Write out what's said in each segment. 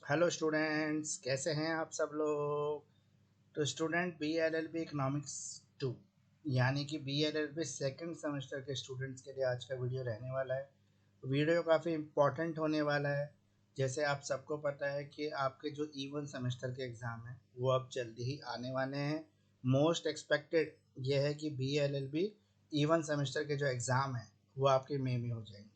Hello students, कैसे हैं आप सब लोग। तो student B L L B economics 2 यानी कि B L L B second semester के स्टूडेंट्स के लिए आज का वीडियो रहने वाला है। वीडियो काफ़ी इम्पोर्टेंट होने वाला है। जैसे आप सबको पता है कि आपके जो E1 सेमेस्टर के एग्ज़ाम हैं वो अब जल्दी ही आने वाले हैं। मोस्ट एक्सपेक्टेड ये है कि B L L B E1 semester के जो एग्ज़ाम हैं वो आपके मई में हो जाएंगे।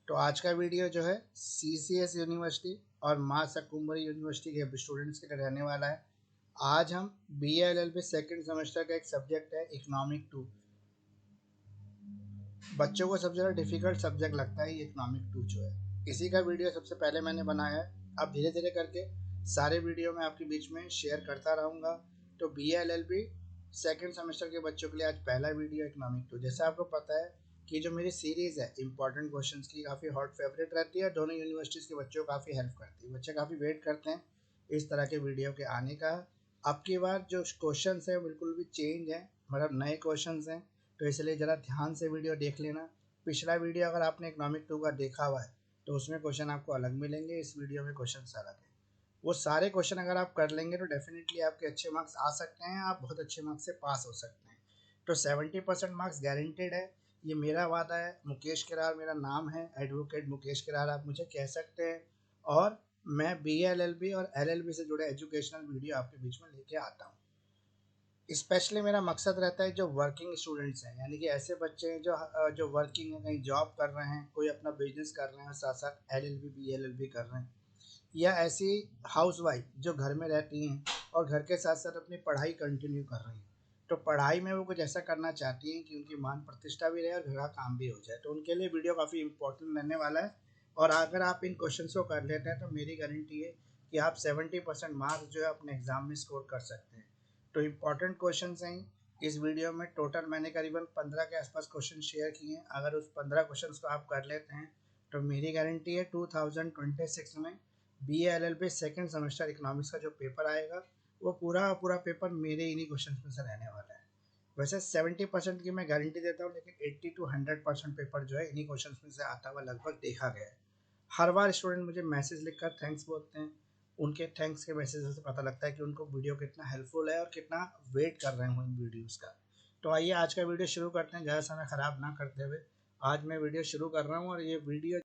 तो आज का वीडियो जो है CCS यूनिवर्सिटी और माँ शाकुम्भरी यूनिवर्सिटी के स्टूडेंट्स के लिए रहने वाला है। आज हम BLLB सेकेंड सेमेस्टर का एक सब्जेक्ट है इकोनॉमिक 2। बच्चों को सबसे ज़्यादा डिफिकल्ट सब्जेक्ट लगता है ये इकोनॉमिक 2 जो है। इसी का वीडियो सबसे पहले मैंने बनाया है। अब धीरे धीरे करके सारे वीडियो मैं आपके बीच में शेयर करता रहूँगा। तो BLLB सेकेंड सेमेस्टर के बच्चों के लिए आज पहला वीडियो इकोनॉमिक 2। जैसे आपको पता है कि जो मेरी सीरीज़ है इंपॉर्टेंट क्वेश्चंस की काफ़ी हॉट फेवरेट रहती है। दोनों यूनिवर्सिटीज़ के बच्चों को काफ़ी हेल्प करती है। बच्चे काफ़ी वेट करते हैं इस तरह के वीडियो के आने का। अब की बार जो क्वेश्चन है बिल्कुल भी चेंज है, मतलब नए क्वेश्चन हैं। तो इसलिए ज़रा ध्यान से वीडियो देख लेना। पिछला वीडियो अगर आपने इकोनॉमिक 2 का देखा हुआ है तो उसमें क्वेश्चन आपको अलग मिलेंगे, इस वीडियो में क्वेश्चन अलग है। वो सारे क्वेश्चन अगर आप कर लेंगे तो डेफिनेटली आपके अच्छे मार्क्स आ सकते हैं, आप बहुत अच्छे मार्क्स से पास हो सकते हैं। तो 70% मार्क्स गारंटेड है, ये मेरा वादा है। मुकेश किरार मेरा नाम है, एडवोकेट मुकेश किरार आप मुझे कह सकते हैं। और मैं BLLB और LLB से जुड़े एजुकेशनल वीडियो आपके बीच में लेके आता हूँ। स्पेशली मेरा मकसद रहता है जो वर्किंग स्टूडेंट्स हैं, यानी कि ऐसे बच्चे हैं जो वर्किंग है, कहीं जॉब कर रहे हैं, कोई अपना बिजनेस कर रहे हैं और साथ साथ LLB BLLB कर रहे हैं, या ऐसी हाउस वाइफ जो घर में रहती हैं और घर के साथ साथ अपनी पढ़ाई कंटिन्यू कर रही हैं। तो पढ़ाई में वो कुछ ऐसा करना चाहती हैं कि उनकी मान प्रतिष्ठा भी रहे और घर का काम भी हो जाए, तो उनके लिए वीडियो काफ़ी इंपॉर्टेंट रहने वाला है। और अगर आप इन क्वेश्चन को कर लेते हैं तो मेरी गारंटी है कि आप 70% मार्क्स जो है अपने एग्जाम में स्कोर कर सकते हैं। तो इम्पॉर्टेंट क्वेश्चन हैं इस वीडियो में। टोटल मैंने करीबन 15 के आसपास क्वेश्चन शेयर किए हैं। अगर उस 15 क्वेश्चन को आप कर लेते हैं तो मेरी गारंटी है 2026 में BLLB सेकेंड सेमेस्टर इकोनॉमिक्स का जो पेपर आएगा वो पूरा पूरा पेपर मेरे इन्हीं क्वेश्चन में से रहने वाला है। वैसे 70% की मैं गारंटी देता हूँ, लेकिन 80 to 100% पेपर जो है इन्हीं क्वेश्चन में से आता हुआ लगभग देखा गया है। हर बार स्टूडेंट मुझे मैसेज लिखकर थैंक्स बोलते हैं। उनके थैंक्स के मैसेज से पता लगता है कि उनको वीडियो कितना हेल्पफुल है और कितना वेट कर रहे हैं इन वीडियोस का। तो आइए आज का वीडियो शुरू करते हैं, ज़्यादा समय ख़राब ना करते हुए। आज मैं वीडियो शुरू कर रहा हूँ और ये वीडियो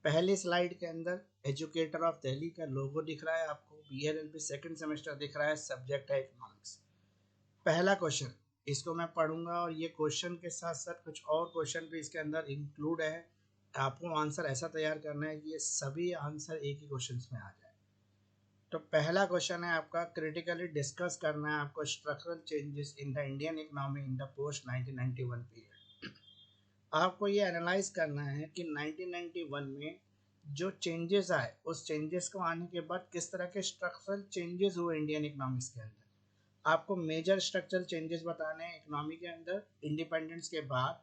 पहली स्लाइड के अंदर एजुकेटर ऑफ दिल्ली का लोगो दिख रहा है आपको। BLLB सेकंड सेमेस्टर दिख रहा है, सब्जेक्ट है इकोनॉमिक्स। पहला क्वेश्चन इसको मैं पढ़ूंगा और ये क्वेश्चन के साथ साथ कुछ और क्वेश्चन भी इसके अंदर इंक्लूड है। आपको आंसर ऐसा तैयार करना है कि ये सभी आंसर एक ही क्वेश्चन में आ जाए। तो पहला क्वेश्चन है आपका, क्रिटिकली डिस्कस करना है आपको structural changes in the Indian economy in the post 1991 period. आपको ये एनालाइज करना है कि 1991 में जो चेंजेस आए उस चेंजेस को आने के बाद किस तरह के स्ट्रक्चरल चेंजेस हुए इंडियन इकोनॉमिक्स के अंदर। आपको मेजर स्ट्रक्चरल चेंजेस बताने हैं इकोनॉमी के अंदर इंडिपेंडेंस के बाद,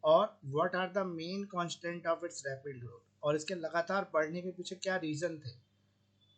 और what are the main constant of its rapid growth, और इसके लगातार बढ़ने के पीछे क्या रीजन थे।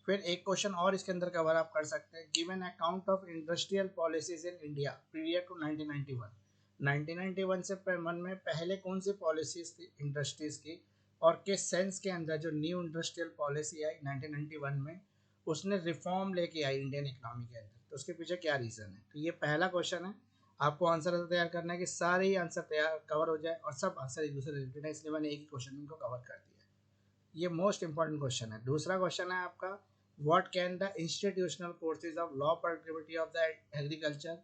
फिर एक क्वेश्चन और इसके अंदर कवर आप कर सकते हैं, give an account of industrial policies in India period to 1991। 1991 से मन में पहले कौन सी पॉलिसीज थी इंडस्ट्रीज की, और किस सेंस के अंदर जो न्यू इंडस्ट्रियल पॉलिसी आई 1991 में उसने रिफॉर्म लेके आई इंडियन इकोनॉमी के अंदर, तो उसके पीछे क्या रीज़न है। तो ये पहला क्वेश्चन है। आपको आंसर ऐसा तैयार करना है कि सारे ही आंसर तैयार कवर हो जाए, और सब आंसर एक दूसरे रिलेटेड है, इसलिए मैंने एक ही क्वेश्चन को कवर कर दिया। ये मोस्ट इंपॉर्टेंट क्वेश्चन है। दूसरा क्वेश्चन है आपका, what can the institutional courses of law productivity of the agriculture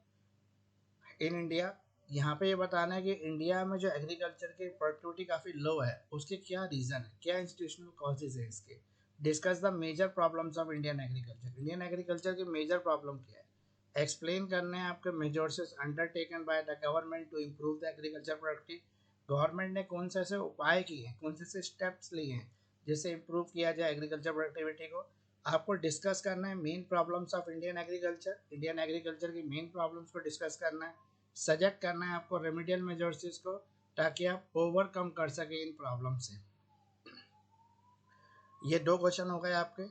in India. यहाँ पे ये बताना है कि इंडिया में जो एग्रीकल्चर की प्रोडक्टिविटी काफ़ी लो है उसके क्या रीज़न है, क्या इंस्टीट्यूशनल कॉजेज है इसके। Discuss the major problems of Indian agriculture, Indian agriculture की मेजर प्रॉब्लम क्या है। एक्सप्लेन करने हैं आपके measures undertaken by the government to improve the agriculture productivity. Government ने कौन से ऐसे उपाय किए हैं, कौन से स्टेप्स लिए हैं जिससे इम्प्रूव किया जाए एग्रीकल्चर प्रोडक्टिविटी को। आपको डिस्कस करना है main problems of Indian agriculture, Indian agriculture की मेन प्रॉब्लम्स को डिस्कस करना है। सजेक्ट करना है आपको रेमेडियल मेजर्स को, ताकि आप ओवरकम कर सके इन प्रॉब्लम से। ये दो क्वेश्चन हो गए आपके।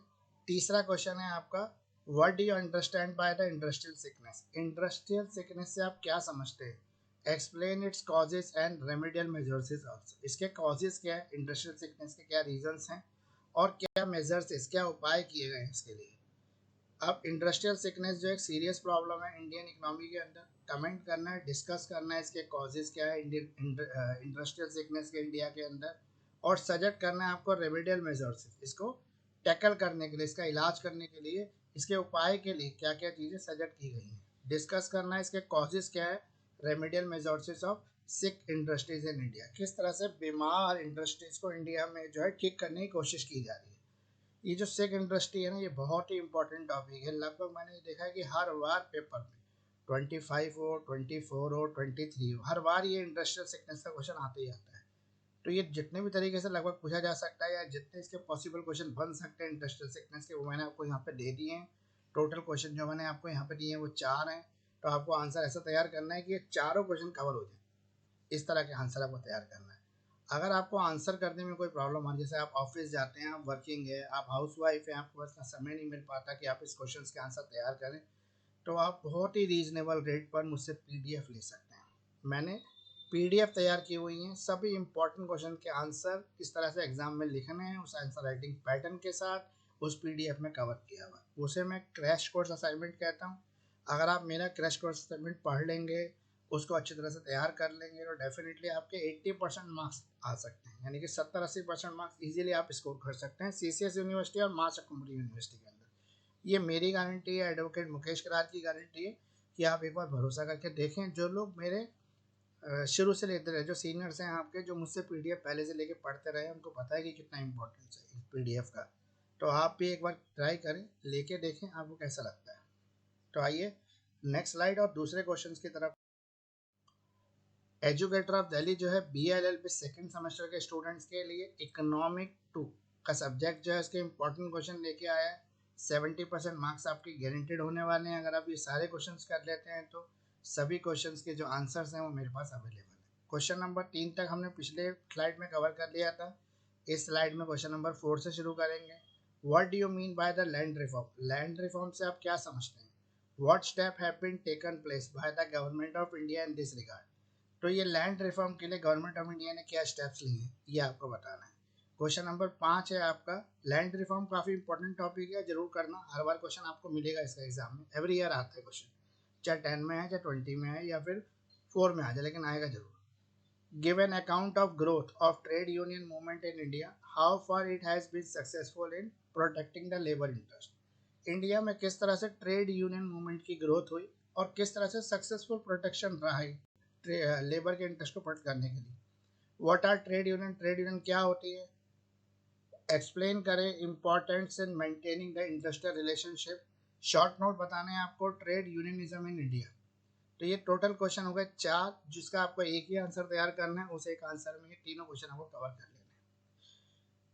तीसरा क्वेश्चन है आपका, what do you understand by the industrial sickness. Industrial sickness से आप क्या समझते हैं। Explain its causes and remedial measures also, इसके कॉजेज क्या है, इंडस्ट्रियल सिकनेस के क्या रीजंस हैं और क्या मेजर्स, क्या उपाय किए गए हैं इसके लिए। अब इंडस्ट्रियल सिकनेस जो एक सीरियस प्रॉब्लम है इंडियन इकोनॉमी के अंदर, कमेंट करना है, डिस्कस करना है इसके कॉजेज क्या है इंडस्ट्रियल सिकनेस के इंडिया के अंदर, और सजेस्ट करना है आपको रेमेडियल मेजर्स, इसको टैकल करने के लिए, इसका इलाज करने के लिए, इसके उपाय के लिए क्या क्या चीज़ें सजेस्ट की गई हैं। डिस्कस करना है इसके कॉजेज क्या है, remedial measures of sick industries in India, किस तरह से बीमार इंडस्ट्रीज को इंडिया में जो है ठीक करने की कोशिश की जा रही है। ये जो सिक इंडस्ट्री है ना, ये बहुत ही इंपॉर्टेंट टॉपिक है। लगभग मैंने देखा है कि हर बार पेपर में 25 हो, 24 हो, 23 हो, हर बार ये इंडस्ट्रियल सिकनेस का क्वेश्चन आते ही आता है। तो ये जितने भी तरीके से लगभग पूछा जा सकता है या जितने इसके पॉसिबल क्वेश्चन बन सकते हैं इंडस्ट्रियल सिकनेस के, वो मैंने आपको यहाँ पे दे दिए हैं। टोटल क्वेश्चन जो मैंने आपको यहाँ पे दिए हैं वो 4 हैं। तो आपको आंसर ऐसा तैयार करना है कि ये चारों क्वेश्चन कवर हो जाए, इस तरह के आंसर आपको तैयार करना है। अगर आपको आंसर करने में कोई प्रॉब्लम आ, जैसे आप ऑफिस जाते हैं, आप वर्किंग है, आप हाउस वाइफ है, आपके पास इतना समय नहीं मिल पाता कि आप इस क्वेश्चन के आंसर तैयार करें, तो आप बहुत ही रीजनेबल रेट पर मुझसे पीडीएफ ले सकते हैं। मैंने पीडीएफ तैयार की हुई हैं, सभी इंपॉर्टेंट क्वेश्चन के आंसर किस तरह से एग्जाम में लिखने हैं उस आंसर राइटिंग पैटर्न के साथ उस पीडीएफ में कवर किया हुआ, उसे मैं क्रैश कोर्स असाइनमेंट कहता हूँ। अगर आप मेरा क्रैश कोर्स असाइनमेंट पढ़ लेंगे, उसको अच्छी तरह से तैयार कर लेंगे, तो डेफिनेटली आपके 80% मार्क्स आ सकते हैं, यानी कि 70-80% मार्क्स इजीली आप स्कोर कर सकते हैं सीसीएस यूनिवर्सिटी और मास कुंभरी यूनिवर्सिटी के अंदर। ये मेरी गारंटी है, एडवोकेट मुकेश करार की गारंटी है कि आप एक बार भरोसा करके देखें। जो लोग मेरे शुरू से लेते रहे, जो सीनियर्स हैं आपके, जो मुझसे पीडीएफ पहले से लेके पढ़ते रहे, उनको पता है कि कितना इंपॉर्टेंस है इस पीडीएफ का। तो आप भी एक बार ट्राई करें, लेके देखें आपको कैसा लगता है। तो आइए नेक्स्ट स्लाइड और दूसरे क्वेश्चन की तरफ। एजुकेटर ऑफ दिल्ली जो है BLLB सेकेंड सेमेस्टर के स्टूडेंट्स के लिए इकोनॉमिक 2 का सब्जेक्ट जो है उसके इंपॉर्टेंट क्वेश्चन लेके आया है। 70% मार्क्स आपके गारंटेड होने वाले हैं अगर आप ये सारे क्वेश्चंस कर लेते हैं तो। सभी क्वेश्चंस के जो आंसर्स हैं वो मेरे पास अवेलेबल है। क्वेश्चन नंबर 3 तक हमने पिछले स्लाइड में कवर कर लिया था। इस स्लाइड में क्वेश्चन नंबर 4 से शुरू करेंगे। What do you mean by the land reform? Land reform से आप क्या समझते हैं? What step have been taken place by the government of India in this regard? तो ये लैंड रिफॉर्म के लिए गवर्नमेंट ऑफ इंडिया ने क्या स्टेप्स लिए हैं ये आपको बताना है। क्वेश्चन नंबर 5 है आपका, लैंड रिफॉर्म काफ़ी इंपॉर्टेंट टॉपिक है, जरूर करना, हर बार क्वेश्चन आपको मिलेगा इसका एग्जाम में, एवरी ईयर आता है क्वेश्चन, चाहे 10 में है, चाहे 20 में है, या फिर 4 में आ जाए, लेकिन आएगा जरूर। Give an account of growth of trade union movement in India, how far it has been successful in protecting the labour interest. India में किस तरह से ट्रेड यूनियन मूवमेंट की ग्रोथ हुई और किस तरह से सक्सेसफुल प्रोटेक्शन रहा है लेबर के इंटरेस्ट को प्रोटेक्ट करने के लिए। What are trade union? Trade union क्या होती है? एक्सप्लेन करें importance in maintaining the industrial relationship. Short note बताने हैं आपको ट्रेड यूनियनिज्म इन इंडिया। तो ये टोटल क्वेश्चन हो गए 4, जिसका आपको एक ही आंसर तैयार करना है, उस एक आंसर में ये तीनों क्वेश्चन आपको कवर कर लेना है।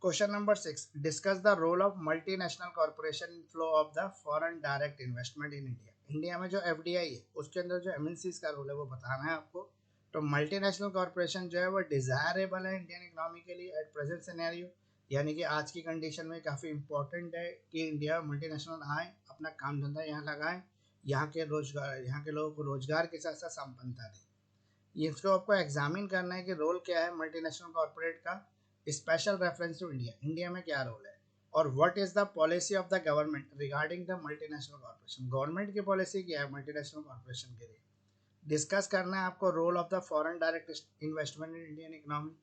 Question number 6, discuss the role of multinational corporation in flow of the foreign direct investment in India. India में जो एफडीआई है उसके अंदर जो एमएनसीज का रोल है वो बताना है आपको। तो मल्टीनेशनल कॉर्पोरेशन जो है वो डिजायरेबल है इंडियन इकोनॉमी के लिए एट प्रेजेंट सिनेरियो, यानी कि आज की कंडीशन में काफ़ी इंपॉर्टेंट है कि इंडिया मल्टीनेशनल आए, अपना काम धंधा यहाँ लगाएं, यहाँ के रोजगार, यहाँ के लोगों को रोजगार के साथ साथ संपन्नता दें। ये इसको आपको एग्जामिन करना है कि रोल क्या है मल्टीनेशनल कॉर्पोरेट का, special reference to India, India में क्या रोल है, और what is the policy of the government regarding the multinational corporation. Government की पॉलिसी क्या है मल्टीनेशनल कॉर्पोरेशन के लिए। डिस्कस करना है आपको role of the foreign direct investment in Indian economy.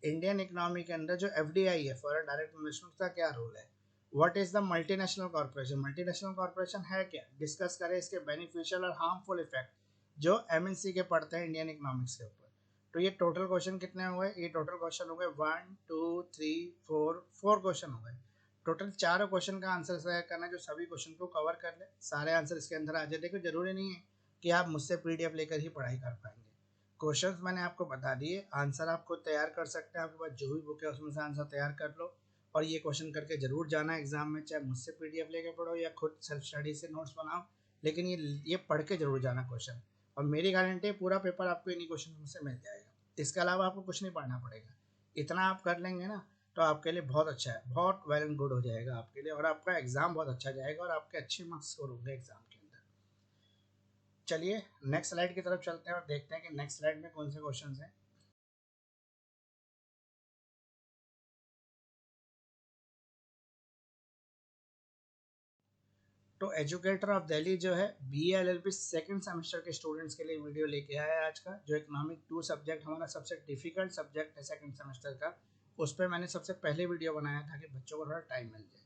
Indian economy के अंदर जो एफडीआई है, फॉरेन डायरेक्ट इन्वेस्टमेंट का क्या रोल है। What is the multinational corporation? Multinational corporation है क्या, डिस्कस करें इसके बेनिफिशियल और हार्मफुल इफेक्ट जो एमएनसी के पड़ते हैं इंडियन इकोनॉमिक्स के ऊपर। तो ये टोटल क्वेश्चन कितने हुए? ये टोटल क्वेश्चन हो गए 1 2 3 4 क्वेश्चन हो गए। टोटल 4 क्वेश्चन का आंसर सेलेक्ट करना है जो सभी क्वेश्चन को कवर कर ले, सारे आंसर इसके अंदर आ जाए। देखो जरूरी नहीं है कि आप मुझसे पीडीएफ लेकर ही पढ़ाई कर पाएंगे। क्वेश्चंस मैंने आपको बता दिए, आंसर आप खुद तैयार कर सकते हैं, आपके पास जो भी बुक है उसमें से आंसर तैयार कर लो और ये क्वेश्चन करके जरूर जाना एग्जाम में, चाहे मुझसे पीडीएफ लेके पढ़ो या खुद सेल्फ स्टडी से नोट्स बनाओ, लेकिन ये पढ़ के जरूर जाना क्वेश्चन। और मेरी गारंटी है पूरा पेपर आपको इन्हीं क्वेश्चन से मिल जाएगा, इसके अलावा आपको कुछ नहीं पढ़ना पड़ेगा। इतना आप कर लेंगे ना तो आपके लिए बहुत अच्छा है, बहुत वेल एंड गुड हो जाएगा आपके लिए, और आपका एग्जाम बहुत अच्छा जाएगा और आपके अच्छे मार्क्स स्कोर होंगे एग्जाम के अंदर। चलिए नेक्स्ट स्लाइड की तरफ चलते हैं और देखते हैं कि नेक्स्ट स्लाइड में कौन से क्वेश्चन हैं। तो एजुकेटर ऑफ दिल्ली जो है BA-LLB सेकंड सेमेस्टर के स्टूडेंट्स के लिए वीडियो लेके आया है आज का, जो इकोनॉमिक 2 सब्जेक्ट हमारा सबसे डिफिकल्ट सब्जेक्ट है सेकंड सेमेस्टर का। उस पर मैंने सबसे पहले वीडियो बनाया था कि बच्चों को थोड़ा टाइम मिल जाए।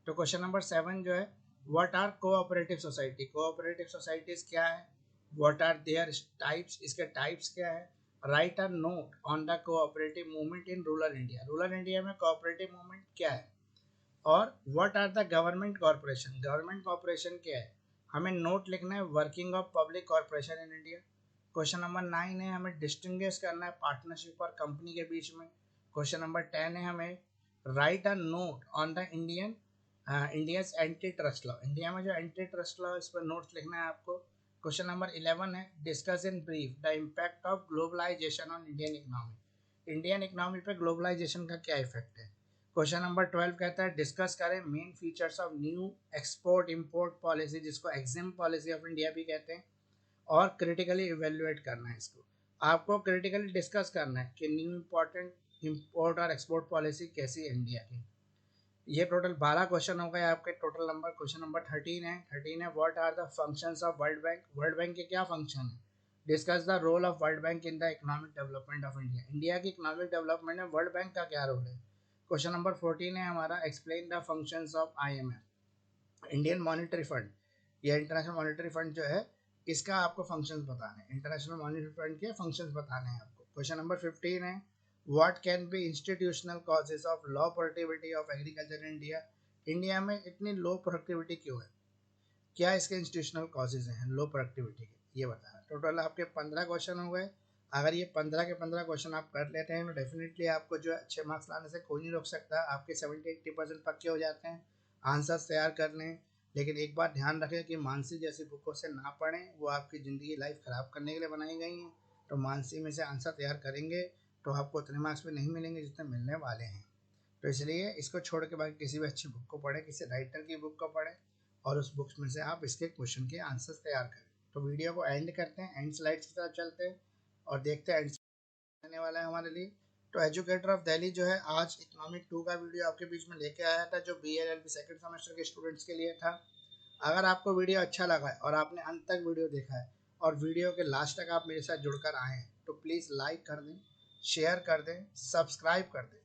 तो क्वेश्चन नंबर 7 जो है, what are cooperative society, cooperative societies क्या है, व्हाट आर देयर टाइप्स, इसके टाइप्स क्या है, write a note on the cooperative movement in rural India, rural India में कोऑपरेटिव मूवमेंट क्या है, और what are the government corporation, government corporation क्या है। हमें नोट लिखना है working of public corporation in India. Question number 9 है, हमें डिस्टिंग्विश करना है पार्टनरशिप और कंपनी के बीच में। क्वेश्चन नंबर 10 है, हमें right a note on the Indians anti trust law, India में जो एंटी ट्रस्ट लॉ इस पर नोट्स लिखना है आपको। क्वेश्चन नंबर 11 है, discuss in brief the impact of globalisation on Indian economy, Indian economy पे ग्लोबलाइजेशन का क्या इफेक्ट है। क्वेश्चन नंबर 12 कहता है डिस्कस करें main features of new export import policy, जिसको एग्जिम पॉलिसी ऑफ इंडिया भी कहते हैं, और क्रिटिकली इवेल्युएट करना है इसको। आपको क्रिटिकली डिस्कस करना है कि न्यू इंपॉर्टेंट इंपोर्ट और एक्सपोर्ट पॉलिसी कैसी है इंडिया की। ये टोटल 12 क्वेश्चन हो गए आपके। टोटल नंबर क्वेश्चन नंबर 13 है what are the functions of World Bank, World Bank के क्या फंक्शन है। Discuss the role of World Bank in the economic development of India, India की इकोनॉमिक डेवलपमेंट में World Bank का क्या role है। Question number 14 है हमारा, explain the functions of IMF, Indian Monetary Fund, या इंटरनेशनल मॉनिटरी फंड जो है, इसका आपको फंक्शंस बताने हैं, इंटरनेशनल मॉनिटरी फंड के फंक्शंस बताने हैं आपको। क्वेश्चन नंबर 15 है, what can be institutional causes of low productivity of agriculture in India, India में इतनी लो प्रोडक्टिविटी क्यों है, क्या इसके इंस्टीट्यूशनल कॉजेज हैं लो प्रोडक्टिविटी के, ये बताना। टोटल आपके 15 क्वेश्चन हो गए। अगर ये 15 के 15 क्वेश्चन आप कर लेते हैं तो डेफिनेटली आपको जो अच्छे मार्क्स लाने से कोई नहीं रोक सकता, आपके 70-80% पक्के हो जाते हैं। आंसर्स तैयार कर लें, लेकिन एक बात ध्यान रखें कि मानसी जैसी बुकों से ना पढ़ें, वो आपकी ज़िंदगी लाइफ ख़राब करने के लिए बनाई गई हैं। तो मानसी में से आंसर तैयार करेंगे तो आपको उतने मार्क्स भी नहीं मिलेंगे जितने मिलने वाले हैं। तो इसलिए इसको छोड़ के बाकी किसी भी अच्छी बुक को पढ़ें, किसी राइटर की बुक को पढ़ें, और उस बुक्स में से आप इसके क्वेश्चन के आंसर्स तैयार करें। तो वीडियो को एंड करते हैं, एंड स्लाइड्स की तरफ चलते हैं और देखते हैं एंड आने वाला है हमारे लिए। तो एजुकेटर ऑफ दिल्ली जो है आज इकोनॉमिक 2 का वीडियो आपके बीच में लेके आया था, जो BA-LLB सेकंड सेमेस्टर के स्टूडेंट्स के लिए था। अगर आपको वीडियो अच्छा लगा है और आपने अंत तक वीडियो देखा है और वीडियो के लास्ट तक आप मेरे साथ जुड़कर आए हैं, तो प्लीज़ लाइक कर दें, शेयर कर दें, सब्सक्राइब कर दें।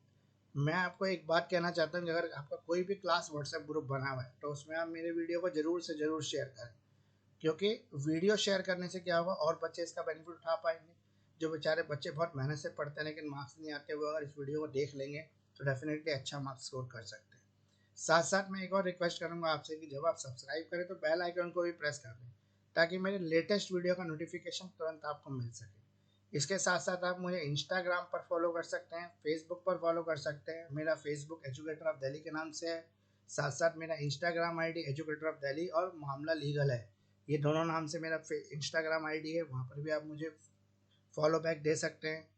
मैं आपको एक बात कहना चाहता हूँ कि अगर आपका कोई भी क्लास व्हाट्सएप ग्रुप बना हुआ है तो उसमें आप मेरे वीडियो को ज़रूर से ज़रूर शेयर करें, क्योंकि वीडियो शेयर करने से क्या होगा और बच्चे इसका बेनिफिट उठा पाएंगे। जो बेचारे बच्चे बहुत मेहनत से पढ़ते हैं लेकिन मार्क्स नहीं आते, वो अगर इस वीडियो को देख लेंगे तो डेफिनेटली अच्छा मार्क्स स्कोर कर सकते हैं। साथ साथ मैं एक और रिक्वेस्ट करूँगा आपसे कि जब आप सब्सक्राइब करें तो बेल आइकन को भी प्रेस कर दें, ताकि मेरे लेटेस्ट वीडियो का नोटिफिकेशन तुरंत आपको मिल सके। इसके साथ साथ आप मुझे इंस्टाग्राम पर फॉलो कर सकते हैं, फेसबुक पर फॉलो कर सकते हैं, मेरा फेसबुक एजुकेटर ऑफ दिल्ली के नाम से है। साथ साथ मेरा Instagram ID educator of Delhi और मामला लीगल है, ये दोनों नाम से मेरा इंस्टाग्राम आईडी है, वहाँ पर भी आप मुझे फॉलो बैक दे सकते हैं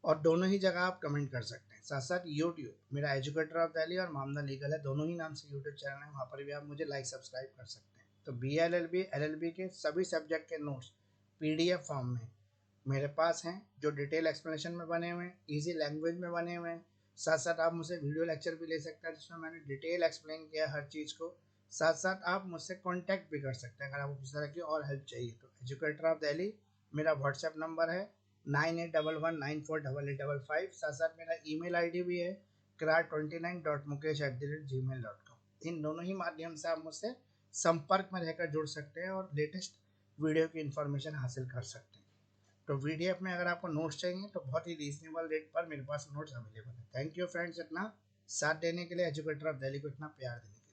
और दोनों ही जगह आप कमेंट कर सकते हैं। साथ साथ यूट्यूब मेरा एजुकेटर ऑफ दिल्ली और मामला लीगल है, दोनों ही नाम से यूट्यूब चैनल है, वहाँ पर भी आप मुझे लाइक सब्सक्राइब कर सकते हैं। तो BA-LLB LLB के सभी सब्जेक्ट के नोट्स PDF फॉर्म में मेरे पास हैं, जो डिटेल एक्सप्लेनेशन में बने हुए हैं, ईजी लैंग्वेज में बने हुए हैं। साथ साथ आप मुझसे वीडियो लेक्चर भी ले सकते हैं जिसमें मैंने डिटेल एक्सप्लेन किया हर चीज़ को। साथ साथ आप मुझसे कांटेक्ट भी कर सकते हैं अगर आपको किसी तरह की और हेल्प चाहिए तो। एजुकेटर ऑफ दिल्ली मेरा व्हाट्सएप नंबर है 9811948855। साथ साथ मेरा ईमेल आईडी भी है krar29.mukesh@gmail.com। इन दोनों ही माध्यम से आप मुझसे संपर्क में रहकर जुड़ सकते हैं और लेटेस्ट वीडियो की इन्फॉर्मेशन हासिल कर सकते हैं। तो PDF में अगर आपको नोट्स चाहिए तो बहुत ही रीजनेबल रेट पर मेरे पास नोट्स अवेलेबल है। थैंक यू फ्रेंड्स, इतना साथ देने के लिए, एजुकेटर ऑफ दिल्ली को इतना प्यार देने के लिए।